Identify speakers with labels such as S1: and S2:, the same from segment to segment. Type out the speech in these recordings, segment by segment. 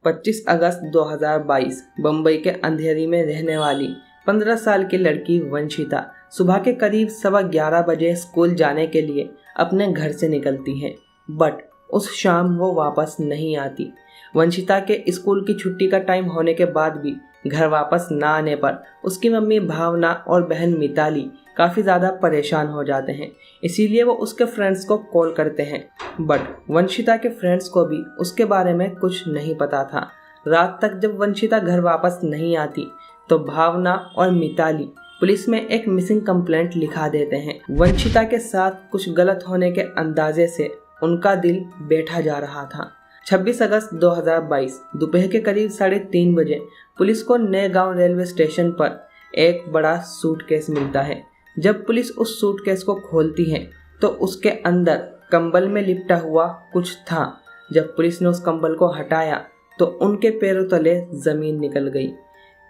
S1: 25 अगस्त 2022 बम्बई के अंधेरी में रहने वाली 15 साल की लड़की वंशिता सुबह के करीब 11:15 बजे स्कूल जाने के लिए अपने घर से निकलती है, बट उस शाम वो वापस नहीं आती। वंशिता के स्कूल की छुट्टी का टाइम होने के बाद भी घर वापस ना आने पर उसकी मम्मी भावना और बहन मिताली काफ़ी ज़्यादा परेशान हो जाते हैं। इसीलिए वो उसके फ्रेंड्स को कॉल करते हैं, बट वंशिता के फ्रेंड्स को भी उसके बारे में कुछ नहीं पता था। रात तक जब वंशिता घर वापस नहीं आती तो भावना और मिताली पुलिस में एक मिसिंग कंप्लेंट लिखा देते हैं। वंशिता के साथ कुछ गलत होने के अंदाजे से उनका दिल बैठा जा रहा था। 26 अगस्त 2022 दोपहर के करीब 3:30 बजे पुलिस को नए गांव रेलवे स्टेशन पर एक बड़ा सूटकेस मिलता है। जब पुलिस उस सूटकेस को खोलती है तो उसके अंदर कंबल में लिपटा हुआ कुछ था। जब पुलिस ने उस कंबल को हटाया तो उनके पैरों तले ज़मीन निकल गई।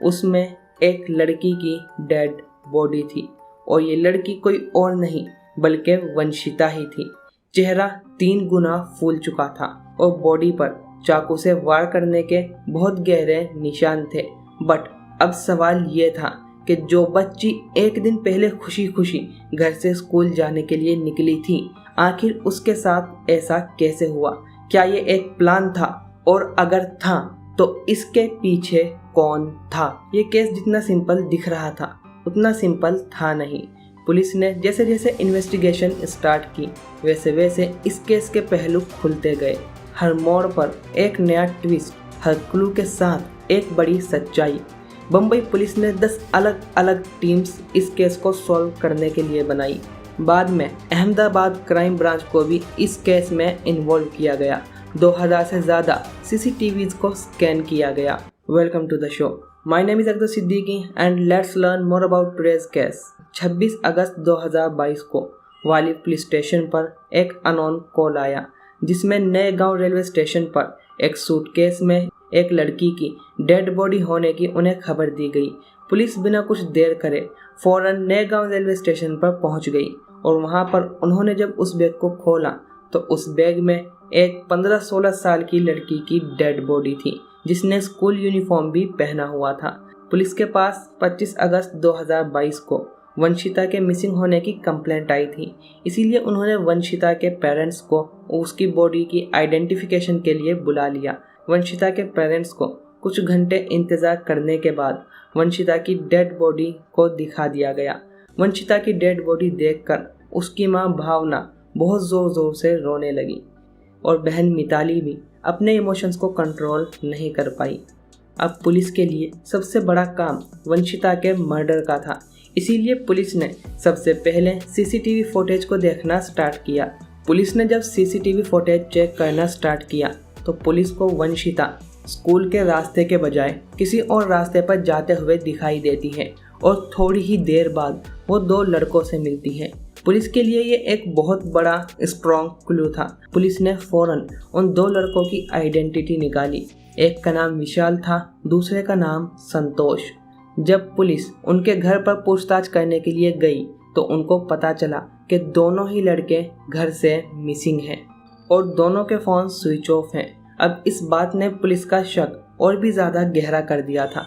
S1: उसमें एक लड़की की डेड बॉडी थी और ये लड़की कोई और नहीं बल्कि वंशिता ही थी। चेहरा 3 गुना फूल चुका था और बॉडी पर चाकू से वार करने के बहुत गहरे निशान थे। बट अब सवाल ये था कि जो बच्ची एक दिन पहले खुशी खुशी घर से स्कूल जाने के लिए निकली थी, आखिर उसके साथ ऐसा कैसे हुआ? क्या ये एक प्लान था? और अगर था तो इसके पीछे कौन था? ये केस जितना सिंपल दिख रहा था उतना सिंपल था नहीं। पुलिस ने जैसे जैसे इन्वेस्टिगेशन स्टार्ट की वैसे वैसे इस केस के पहलू खुलते गए। हर मोड़ पर एक नया ट्विस्ट, हर क्लू के साथ एक बड़ी सच्चाई। बम्बई पुलिस ने 10 अलग अलग टीम्स इस केस को सॉल्व करने के लिए बनाई। बाद में अहमदाबाद क्राइम ब्रांच को भी इस केस में इन्वॉल्व किया गया। 2000 से ज़्यादा CCTVs को स्कैन किया गया। Welcome to the show. My name is Akbar Siddiqui and let's learn more about today's case. 26 अगस्त 2022 को वाली पुलिस स्टेशन पर एक अननोन कॉल आया जिसमें नए गांव रेलवे स्टेशन पर एक सूटकेस में एक लड़की की डेड बॉडी होने की उन्हें खबर दी गई। पुलिस बिना कुछ देर करे फौरन नए गांव रेलवे स्टेशन पर पहुंच गई और वहां पर उन्होंने जब उस बैग को खोला तो उस बैग में एक 15-16 साल की लड़की की डेड बॉडी थी जिसने स्कूल यूनिफॉर्म भी पहना हुआ था। पुलिस के पास 25 अगस्त 2022 को वंशिता के मिसिंग होने की कंप्लेंट आई थी। इसीलिए उन्होंने वंशिता के पेरेंट्स को उसकी बॉडी की आइडेंटिफिकेशन के लिए बुला लिया। वंशिता के पेरेंट्स को कुछ घंटे इंतज़ार करने के बाद वंशिता की डेड बॉडी को दिखा दिया गया। वंशिता की डेड बॉडी देखकर उसकी मां भावना बहुत ज़ोर ज़ोर से रोने लगी और बहन मिताली भी अपने इमोशंस को कंट्रोल नहीं कर पाई। अब पुलिस के लिए सबसे बड़ा काम वंशिता के मर्डर का था। इसीलिए पुलिस ने सबसे पहले CCTV फुटेज को देखना स्टार्ट किया। पुलिस ने जब CCTV फुटेज चेक करना स्टार्ट किया तो पुलिस को वंशिता स्कूल के रास्ते के बजाय किसी और रास्ते पर जाते हुए दिखाई देती है और थोड़ी ही देर बाद वो 2 लड़कों से मिलती है। पुलिस के लिए ये एक बहुत बड़ा स्ट्रॉन्ग क्लू था। पुलिस ने फौरन उन 2 लड़कों की आइडेंटिटी निकाली। एक का नाम विशाल था, दूसरे का नाम संतोष। जब पुलिस उनके घर पर पूछताछ करने के लिए गई तो उनको पता चला कि दोनों ही लड़के घर से मिसिंग हैं और दोनों के फ़ोन स्विच ऑफ हैं। अब इस बात ने पुलिस का शक और भी ज़्यादा गहरा कर दिया था।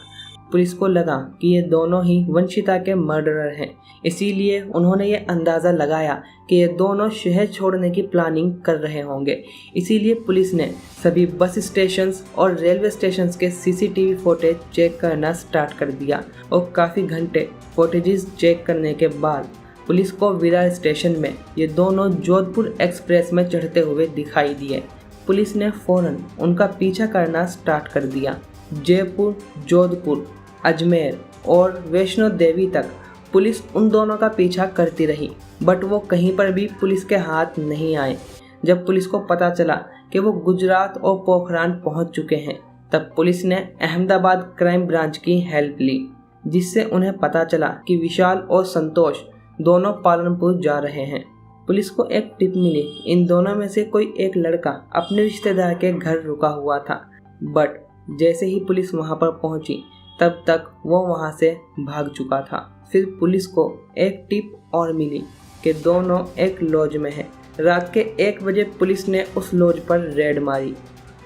S1: पुलिस को लगा कि ये दोनों ही वंशिता के मर्डरर हैं। इसीलिए उन्होंने ये अंदाज़ा लगाया कि ये दोनों शहर छोड़ने की प्लानिंग कर रहे होंगे। इसीलिए पुलिस ने सभी बस स्टेशंस और रेलवे स्टेशंस के CCTV फुटेज चेक करना स्टार्ट कर दिया और काफ़ी घंटे फुटेजेस चेक करने के बाद पुलिस को विरार स्टेशन में ये दोनों जोधपुर एक्सप्रेस में चढ़ते हुए दिखाई दिए। पुलिस ने फ़ौरन उनका पीछा करना स्टार्ट कर दिया। जयपुर, जोधपुर, अजमेर और वैष्णो देवी तक पुलिस उन दोनों का पीछा करती रही, बट वो कहीं पर भी पुलिस के हाथ नहीं आए। जब पुलिस को पता चला कि वो गुजरात और पोखरान पहुंच चुके हैं, तब पुलिस ने अहमदाबाद क्राइम ब्रांच की हेल्प ली, जिससे उन्हें पता चला कि विशाल और संतोष दोनों पालनपुर जा रहे हैं। पुलिस को एक टिप मिली, इन दोनों में से कोई एक लड़का अपने रिश्तेदार के घर रुका हुआ था। बट जैसे ही पुलिस वहां पर पहुंची तब तक वो वहां से भाग चुका था। फिर पुलिस को एक टिप और मिली कि दोनों एक लॉज में हैं। रात के 1 बजे पुलिस ने उस लॉज पर रेड मारी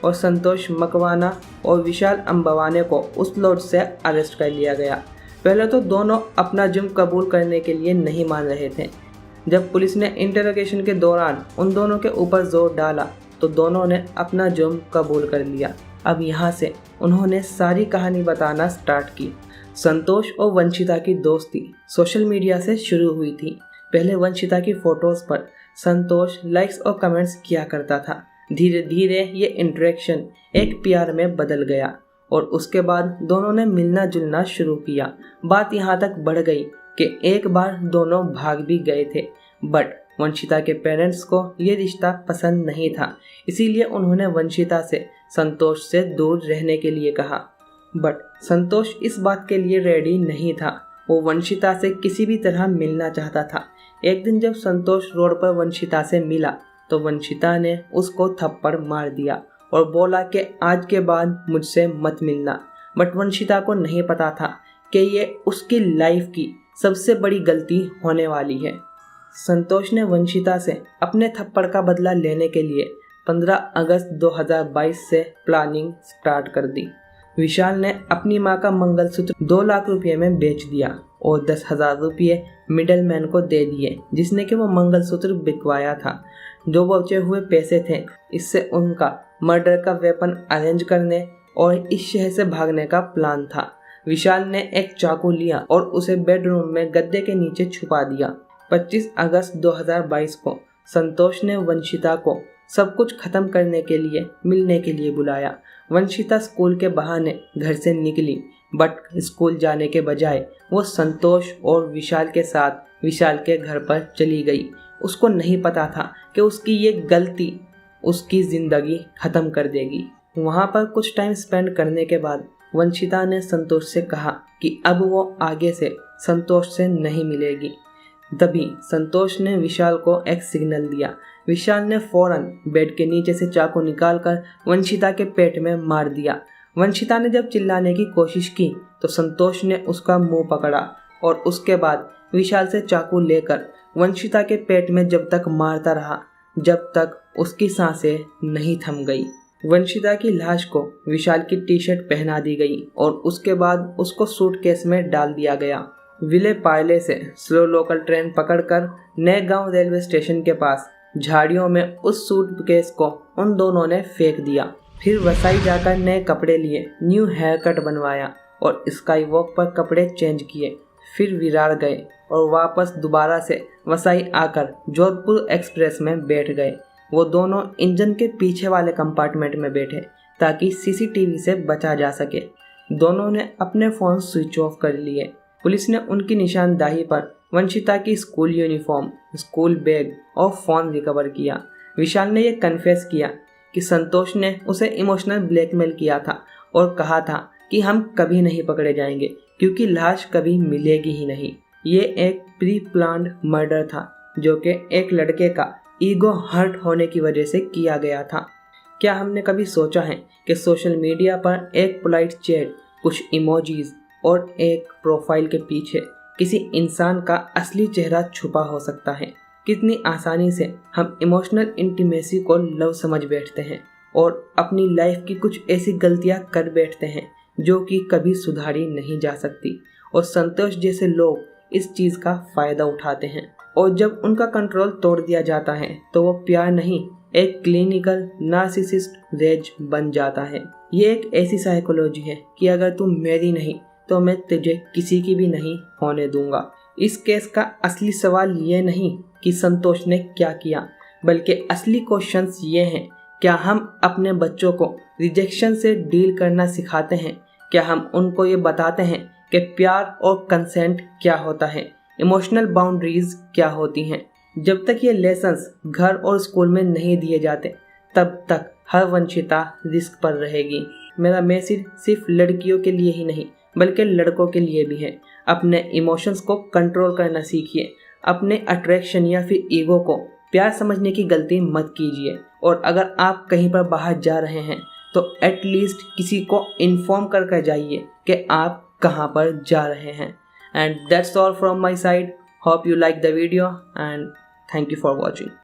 S1: और संतोष मकवाना और विशाल अम्बवाने को उस लॉज से अरेस्ट कर लिया गया। पहले तो दोनों अपना जुर्म कबूल करने के लिए नहीं मान रहे थे। जब पुलिस ने इंटरोगेशन के दौरान उन दोनों के ऊपर जोर डाला तो दोनों ने अपना जुर्म कबूल कर लिया। अब यहाँ से उन्होंने सारी कहानी बताना स्टार्ट की। संतोष और वंशिता की दोस्ती सोशल मीडिया से शुरू हुई थी। पहले वंशिता की फोटोज पर संतोष लाइक्स और कमेंट्स किया करता था। धीरे धीरे ये इंटरेक्शन एक प्यार में बदल गया और उसके बाद दोनों ने मिलना जुलना शुरू किया। बात यहाँ तक बढ़ गई कि एक बार दोनों भाग भी गए थे, बट वंशिता के पेरेंट्स को ये रिश्ता पसंद नहीं था। इसीलिए उन्होंने वंशिता से संतोष से दूर रहने के लिए कहा, बट संतोष इस बात के लिए रेडी नहीं था। वो वंशिता से किसी भी तरह मिलना चाहता था। एक दिन जब संतोष रोड पर वंशिता से मिला तो वंशिता ने उसको थप्पड़ मार दिया और बोला कि आज के बाद मुझसे मत मिलना। बट वंशिता को नहीं पता था कि ये उसकी लाइफ की सबसे बड़ी गलती होने वाली है। संतोष ने वंशिता से अपने थप्पड़ का बदला लेने के लिए 15 अगस्त 2022 से प्लानिंग स्टार्ट कर दी। विशाल ने अपनी मां का मंगलसूत्र 2 लाख रुपये में बेच दिया और 10,000 रुपये मिडलमैन को दे दिए, जिसने कि वो मंगलसूत्र बिकवाया था। जो बचे हुए पैसे थे, इससे उनका मर्डर का वेपन अरेंज करने और इस शहर से भागने का प्लान था। विशाल ने एक चाकू लिया और उसे बेडरूम में गद्दे के नीचे छुपा दिया। 25 अगस्त 2022 को संतोष ने वंशिता को सब कुछ खत्म करने के लिए मिलने के लिए बुलाया। वंशिता स्कूल के बहाने घर से निकली, बट स्कूल जाने के बजाय वो संतोष और विशाल के साथ विशाल के घर पर चली गई। उसको नहीं पता था कि उसकी ये गलती उसकी ज़िंदगी ख़त्म कर देगी। वहाँ पर कुछ टाइम स्पेंड करने के बाद वंशिता ने संतोष से कहा कि अब वो आगे से संतोष से नहीं मिलेगी। तभी संतोष ने विशाल को एक सिग्नल दिया। विशाल ने फौरन बेड के नीचे से चाकू निकालकर वंशिता के पेट में मार दिया। वंशिता ने जब चिल्लाने की कोशिश की तो संतोष ने उसका मुंह पकड़ा और उसके बाद विशाल से चाकू लेकर वंशिता के पेट में जब तक मारता रहा जब तक उसकी सांसें नहीं थम गई। वंशिता की लाश को विशाल की टी शर्ट पहना दी गई और उसके बाद उसको सूटकेस में डाल दिया गया। विले पार्ले से स्लो लोकल ट्रेन पकड़कर नए गांव रेलवे स्टेशन के पास झाड़ियों में उस सूटकेस को उन दोनों ने फेंक दिया। फिर वसाई जाकर नए कपड़े लिए, न्यू हेयर कट बनवाया और स्काई वॉक पर कपड़े चेंज किए। फिर विरार गए और वापस दोबारा से वसाई आकर जोधपुर एक्सप्रेस में बैठ गए। वो दोनों इंजन के पीछे वाले कंपार्टमेंट में बैठे ताकि सीसीटीवी से बचा जा सके। दोनों ने अपने फ़ोन स्विच ऑफ कर लिए। पुलिस ने उनकी निशानदाही पर वंशिता की स्कूल यूनिफॉर्म, स्कूल बैग और फ़ोन रिकवर किया। विशाल ने यह कन्फेस किया कि संतोष ने उसे इमोशनल ब्लैकमेल किया था और कहा था कि हम कभी नहीं पकड़े जाएंगे क्योंकि लाश कभी मिलेगी ही नहीं। ये एक प्री प्लान्ड मर्डर था जो कि एक लड़के का ईगो हर्ट होने की वजह से किया गया था। क्या हमने कभी सोचा है कि सोशल मीडिया पर एक पोलाइट चैट, कुछ इमोजीज और एक प्रोफाइल के पीछे किसी इंसान का असली चेहरा छुपा हो सकता है? कितनी आसानी से हम इमोशनल इंटीमेसी को लव समझ बैठते हैं और अपनी लाइफ की कुछ ऐसी गलतियां कर बैठते हैं जो कि कभी सुधारी नहीं जा सकती। और संतोष जैसे लोग इस चीज़ का फ़ायदा उठाते हैं और जब उनका कंट्रोल तोड़ दिया जाता है तो वो प्यार नहीं, एक क्लिनिकल नार्सिसिस्ट रेज बन जाता है। ये एक ऐसी साइकोलॉजी है कि अगर तुम मेरी नहीं तो मैं तुझे किसी की भी नहीं होने दूंगा। इस केस का असली सवाल ये नहीं कि संतोष ने क्या किया, बल्कि असली क्वेश्चंस ये हैं, क्या हम अपने बच्चों को रिजेक्शन से डील करना सिखाते हैं? क्या हम उनको ये बताते हैं कि प्यार और कंसेंट क्या होता है, इमोशनल बाउंड्रीज क्या होती हैं? जब तक ये लेसन्स घर और स्कूल में नहीं दिए जाते तब तक हर वंशिता रिस्क पर रहेगी। मेरा मैसेज सिर्फ लड़कियों के लिए ही नहीं बल्कि लड़कों के लिए भी है। अपने इमोशंस को कंट्रोल करना सीखिए। अपने अट्रैक्शन या फिर ईगो को प्यार समझने की गलती मत कीजिए। और अगर आप कहीं पर बाहर जा रहे हैं तो एटलीस्ट किसी को इन्फॉर्म करके जाइए कि आप कहाँ पर जा रहे हैं। And that's all from my side. Hope you like the video and thank you for watching.